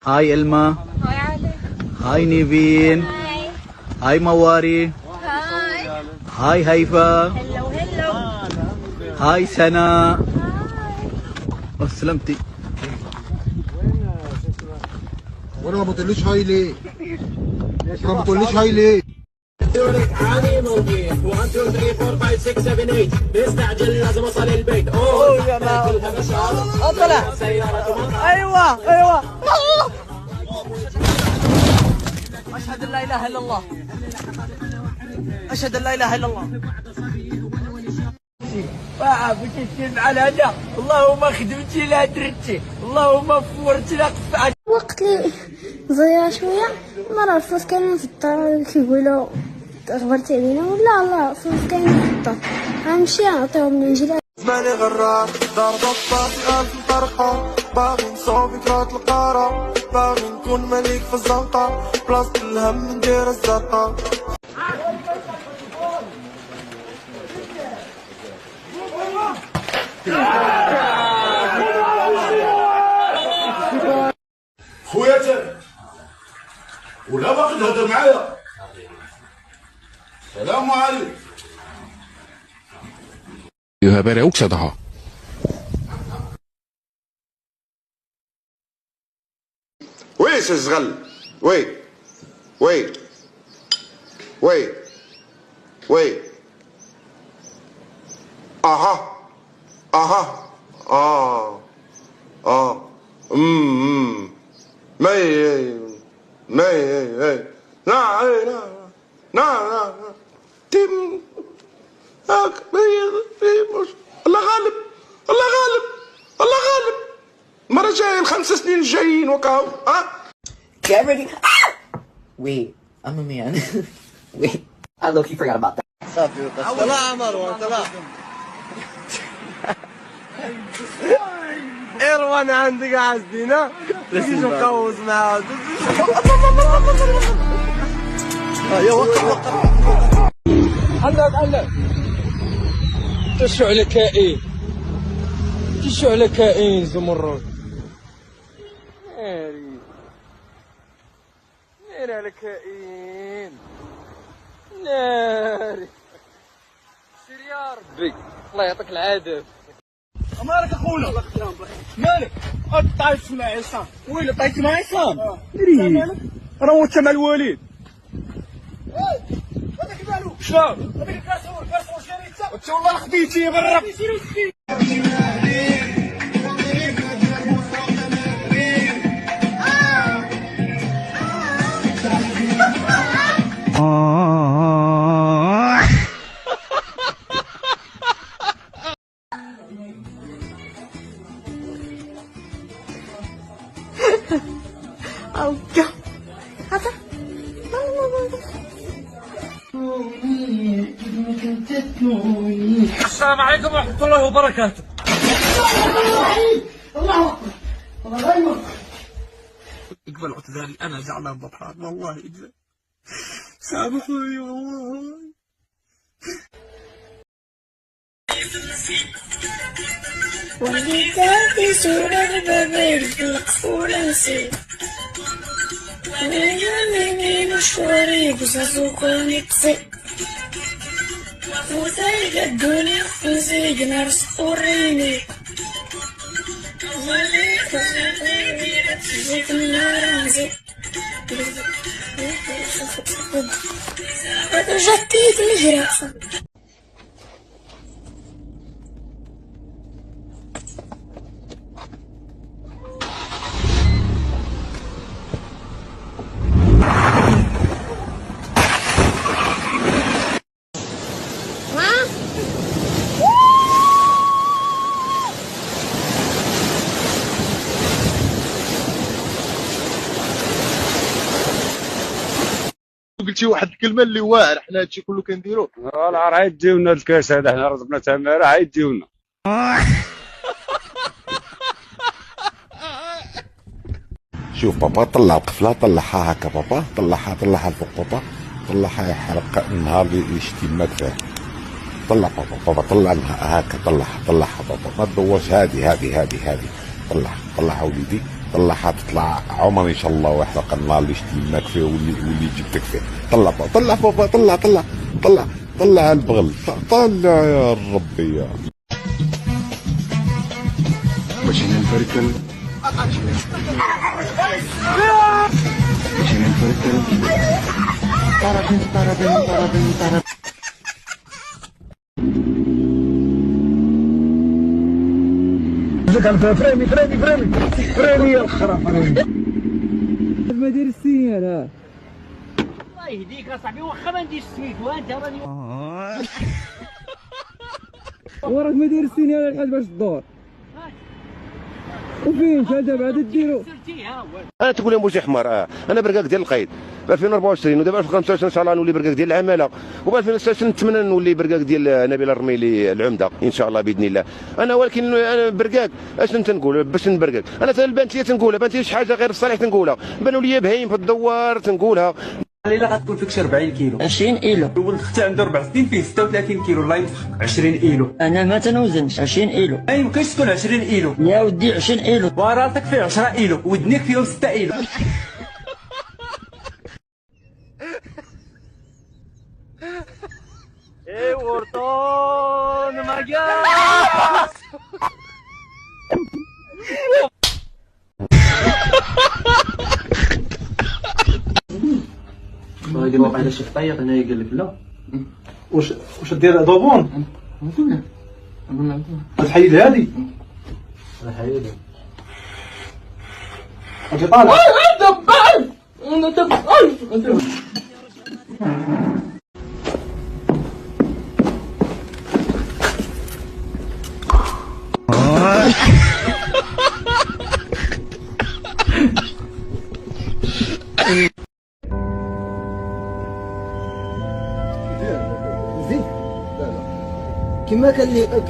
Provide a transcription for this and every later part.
هاي إلما. هاي علي. هاي نيفين. هاي. هاي مواري. هاي. هاي هيفا. هلو هلو. هاي سنا. هاي. سلامتي. وانا ما بتقوليش هاي ليه؟ ما بتقوليش هاي ليه؟ علي موجود 1 2 3 4 5 6 7 8 بيستعجل لازم اوصل البيت. اوه يا ما اطلع سيارة. ايوه ايوه. اشهد ان لا اله الا الله. اشهد ان لا اله الا الله. بتكتب على هذا. اللهم خدمتي لا درتي. اللهم فورتي لا قطعت. وقت اللي ضيع شوية مرة الفلوس كانوا في الدار كيقولوا غبرتي علينا ولا لا الفلوس كانوا في الدار غنمشي نعطيهم للجيران. زماني غرار دار ضباط خالف الطرقة باغي نصوب فكرة القارة باغي نكون ملك في الزنقة بلاصة الهم ندير الزرقاء. خويا ولا باقي تهضر معايا؟ السلام عليكم. Yhä ukse taha. وي الزغل وي وي وي وي اها اها ما لا لا لا تم هاك مش الله غالب الله غالب الله غالب المرة الجاية ال5 سنين الجايين وكاو ها. Get ready. Wait, I'm a man. Wait, I low-key forgot about that. طلع مروان طلع. إروان عندك عزدينا تيجي نقوز معاه. يا وقف هلا تشو على كائن تشو على كائن زمرد ناري على كائن ناري سير يا ربي الله يعطيك العافية. مالك اخونا؟ مالك؟ طايت مع عصام. وين طايت مع عصام؟ دري راه هو تما الوالد. هذاك مالو؟ شنو؟ هذاك الكاسور شريته. انت والله خديتيه برا. Oh God. هذا السلام عليكم ورحمة الله وبركاته. الله اكبر الله اكبر. اقبل اعتذاري انا زعلان بطحان والله اقبل سامحوني والله. وليداتي صورة بابير في القفولة نسيت ونجمني مشواري قصص نقصي وزي الدنيا خفزي نرس خوريني وليك زيت النار جديد الهراسة. قلتي واحد الكلمه اللي واعر حنا هادشي كله كنديروه. راه غيديونا الكاس هذا حنا رزقنا تماره غيديونا. شوف بابا طلع القفله طلعها هكا بابا طلعها لفوق بابا طلعها يحرق النهار اللي يشتي ماك فيه. طلع بابا طلع هكا طلعها بابا ما تدورش هذه طلعها وليدي. طلعها تطلع عمر ان شاء الله ويحرق النار اللي شتيماك فيه واللي جبتك فيه. طلع بابا طلع بابا طلع طلع طلع طلع البغل طلع يا ربي يا مشينا نفركل مشينا نفركل طربن طربن طربن طربن. فريمي فريمي فريمي فريمي يا الخرا فريمي ما دير السيال. ها الله يهديك اصاحبي واخا ما نديرش سميت وانت راني وراك ما داير السينيال الحاج باش تدور وفين دابا عاد ديرو. انا تقول يا موجي حمار انا برقاق ديال القيد ب 2024 ودابا 2025 ان شاء الله نولي برقاق ديال العماله وب 2026 نتمنى نولي برقاق ديال نبيل الرميلي العمده ان شاء الله باذن الله. انا ولكن انا برقاق اش تنقول باش نبرقاق انا حتى البنت لي تنقولها بانت لي شي حاجه غير الصالح تنقولها بانوا لي بهيم في الدوار تنقولها. الليله غتكون فيك شي 40 كيلو 20 كيلو. ولد اختي عنده 4 سنين فيه 36 كيلو الله ينفخ 20 كيلو. انا ما تنوزنش 20 كيلو. ما يمكنش تكون 20 كيلو يا ودي 20 كيلو. وراسك فيه 10 كيلو ودنيك فيهم 6 كيلو. اي ورطون ماجاس هادي واقيلا شي طيق هنايا قال لك لا. واش دير دوبون قلنا تحيد هادي الحقيقه اجي طالع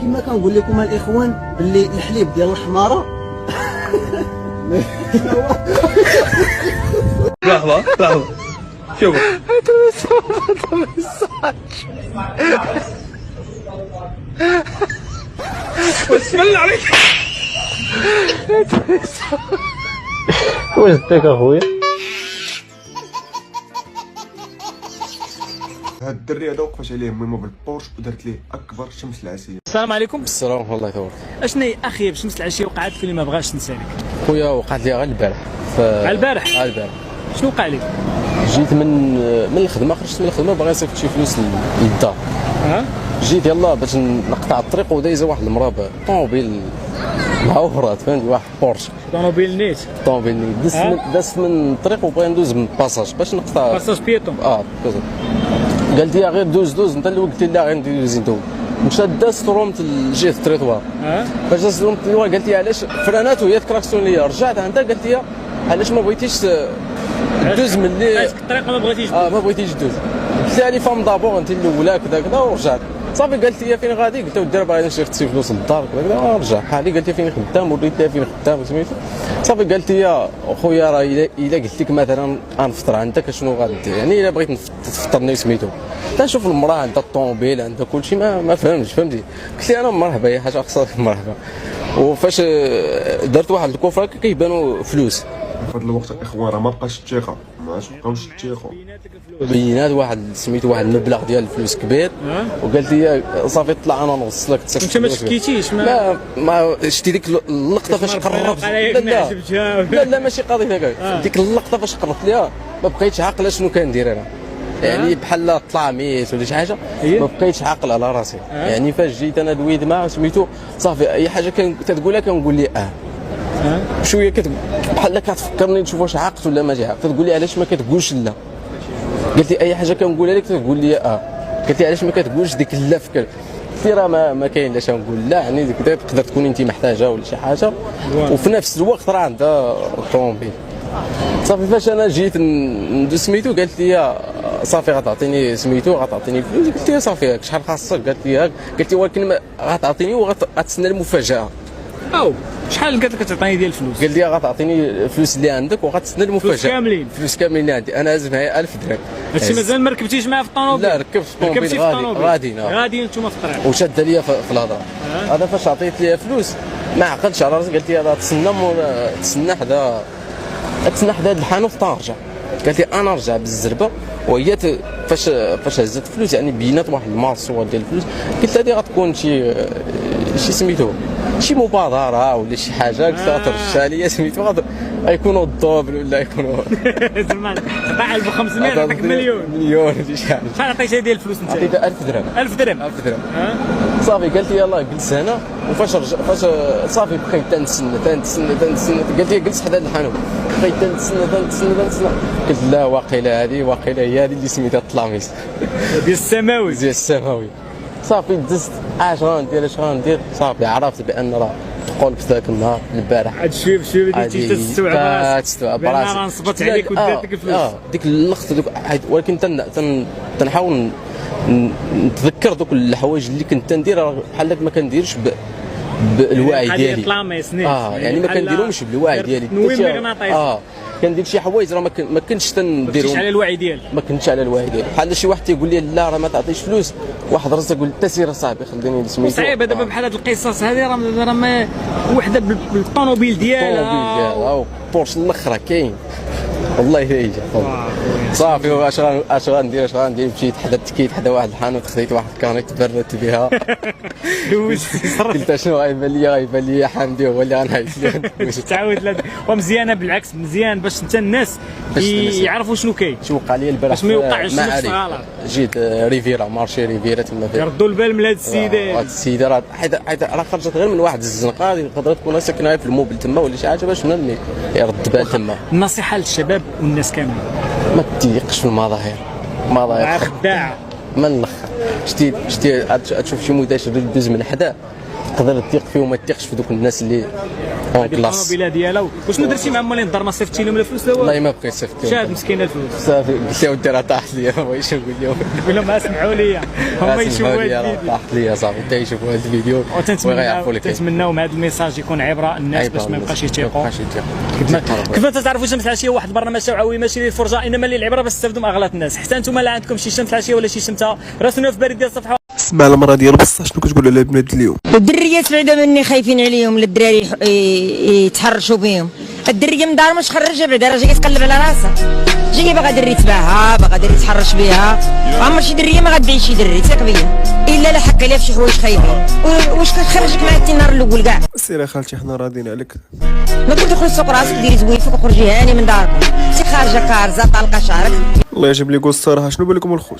كما كنقول لكم الاخوان باللي الحليب ديال الحماره لحظه لحظه شوف بسم الله عليك واش ديك اخويا هاد الدري هذا وقفت عليه ميمو بالبورش ودرت ليه اكبر شمس العسيه. السلام عليكم. السلام ورحمه الله وبركاته. اشنا هي اخي بشمس العشيه وقعت في اللي ما بغاش ننسى لك خويا وقعت لي غير البارح البارح البارح شنو وقع لك؟ جيت من الخدمه خرجت من الخدمه باغي نصيفط شي فلوس للدار جيت يلاه باش نقطع الطريق ودايزه واحد المراه بطوموبيل معورات فهمتي واحد بورش طوموبيل نيت دازت من الطريق وبغي ندوز من باساج باش نقطع باساج بيتون قالت لي غير دوز انت اللي قلت لي لا غير ندوز انت مشات دازت ورومت لجهه التريطوار باش دازت رومت التريطوار قالت لي علاش فرانات وهي تكراكسون ليا رجعت عندها قالت لي علاش ما بغيتيش دوز ملي الطريق ما بغيتيش ما بغيتيش دوز قلت لها لي فام دابور انت الاولى كذا كذا ورجعت صافي قالت لي فين غادي قلت لها ودي باغي نشري خصي فلوس للدار كذا كذا ورجع حالي قالت لي فين خدام وريت لها فين خدام سميتو صافي قالت لي خويا راه الا قلت لك مثلا غنفطر عندك شنو غادير يعني الا بغيت تفطرني سميتو تنشوف المراه عندها الطوموبيل عندها كلشي ما فهمتش فهمتي قلت لها انا مرحبا هي حاجه خاصها مرحبا وفاش درت واحد الكفره كيبانوا فلوس في هذا الوقت الاخوان راه ما بقاش الثقه ما عادش بقاوش الثقه بينات واحد سميتو واحد المبلغ ديال الفلوس كبير وقالت لي صافي طلع انا نوصل لك انت ما شكيتيش ما شتي ديك اللقطه فاش قربت لا ماشي قضيه هكاك ديك اللقطه فاش قربت ليها ما بقيتش عاقله شنو كندير انا يعني بحال طلع ميت ولا شي حاجه ما بقيتش عاقل على راسي يعني فاش جيت انا دويت معاه سميتو صافي اي حاجه كتقولها كنقول لي شويه بحال كتفكرني نشوف واش عاقت ولا ماشي عاقت تقول لي علاش ما كتقولش لا قلت لي اي حاجه كنقولها لك تقول لي قلت لي علاش ما كتقولش ديك لا فكر قلت لي راه ما كاين لاش نقول لا يعني تقدر تكون انت محتاجه ولا شي حاجه وفي نفس الوقت راه عندها الطوموبيل صافي فاش انا جيت ندوز سميتو قالت لي صافي غتعطيني سميتو غتعطيني فلوس قلت لها صافي شحال خاصك قالت لي ولكن غتعطيني وغتسنى المفاجاه شحال قالت لك تعطيني ديال الفلوس؟ قال لي غتعطيني الفلوس اللي عندك وغتسنى المفاجاه فلوس كاملين اللي عندي انا هازم معايا 1000 درهم هادشي مازال ما ركبتيش معاه في الطوموبيل؟ لا ركبت في الطوموبيل غاديين نتوما في الطريق وشاد ليا في الهضره هذا فاش عطيت ليها فلوس ما عقلتش على راسي، قالت لي هذا تسنى حدا هذا الحانوت تنرجع. قالت لي انا نرجع بالزربه، وهي فاش هزت الفلوس يعني بينات واحد المارسوه ديال الفلوس. قلت لها هذه غتكون شي سميتو شي مبادره ولا شي حاجه. قلت لها ترجع لي سميتو غيكونوا الدوبل ولا يكونوا زعما 1500 عطاك مليون ولا شي حاجه. شحال عطيتها ديال الفلوس انت؟ عطيتها 1000 درهم. 1000 درهم صافي. قالت لي يلاه جلس هنا، وفاش فاش صافي بقيت تنتسنى. قالت لي جلس حدا الحانوت، بقيت تنتسنى. قلت لا واقيلا هذه هي هذه اللي سميتها الطلاميس ديال السماوي. صافي دزت اش غندير صافي عرفت بان راه قلت ذاك النهار البارح عاد شويه بشويه بديتي تستوعب راسك راه نصبت عليك ودات لك الفلوس. ديك اللقطه ولكن تنحاول نتذكر دوك الحوايج اللي كنت ندير بحال ما كنديرش بالوعي ديالي. يعني ما كنديرهمش بالوعي ديالي. كندير شي حوايج راه ما كنتش تنديرهم على الوعي ديالك. ما كنتش على الوعي ديالي. بحال شي واحد تيقول لي لا راه ما تعطيش فلوس، واحد راسه يقول حتى سير صاحبي خليني سميتو. صعيبه دابا بحال هاد القصص هذه راه وحده بالطوموبيل ديالها بورش الاخرى كاين والله هي صافي. واش غندير مشيت حدا التكيت حدا واحد الحانوت، خديت واحد الكانيت تبردت بها. قلت شنو غيبان لي حمدي هو اللي غنعيط ليه. تعاود ومزيانه بالعكس مزيان باش انت الناس يعرفوا شنو كاين. شنو وقع لي البارح باش ما يوقعش نفس الغلط. جيت ريفيرا مارشي ريفيرا تما يردوا البال من هاد السيده. هاد السيده راه خرجت غير من واحد الزنقه، تقدر تكون ساكنه في الموبل تما ولا شي حاجه باش يرد بال تما. النصيحه للشباب والناس كاملين ما تضيقش في المظاهر خداعه من الاخر. شتي تشوف شي مداشر دوز من حدا تقدر تثيق فيه وما تثيقش في دوك الناس اللي اون كلاس. الطوموبيله ديالها وشنو درتي مع مولين الدار؟ ما صيفطتي لهم الفلوس لا والو؟ والله ما بقيت صيفطت. شاد مسكينه الفلوس. صافي قلت له ودي راه طاحت لي، ما بغيتش نقول لهم. قول لهم اسمعوا لي هما يشوفوا هذا الفيديو. طاحت لي صافي حتى يشوفوا هذا الفيديو وغيعرفوا لك. تنتمناو هذا الميساج يكون عبره الناس باش ما يبقاش يتيقوا. كيف ما تعرفوا شمس العشيه واحد البرنامج توعوي ماشي للفرجه انما للعبره باش تستافدوا من اغلاط الناس. حتى انتم لا عندكم شي شمس العشيه ولا شي شمته راسلونا في بريد ديال الصفحه. اسمع المرة ديال بصح شنو كتقول على البنات اليوم؟ الدريات بعدا مني خايفين عليهم الدراري يتحرشوا بهم. الدريه من دار مش خرجها بعدا راه جايه تقلب على راسها، جايه باغا دري تباعها باغا دري تحرش بها. عمر شي دريه ما غاديش شي دري ثق بيا الا لحق عليها في شي حوايج خايبين. واش كتخرجك مع النهار الاول كاع؟ سير خالتي حنا راضيين عليك. ما كنت تدخل السوق راسك ديري زوينتك وخرجي هاني من داركم. انت خارجه كارزه طالقه شعرك. الله يجيب لي قول الصراحه شنو بالكم الخوت؟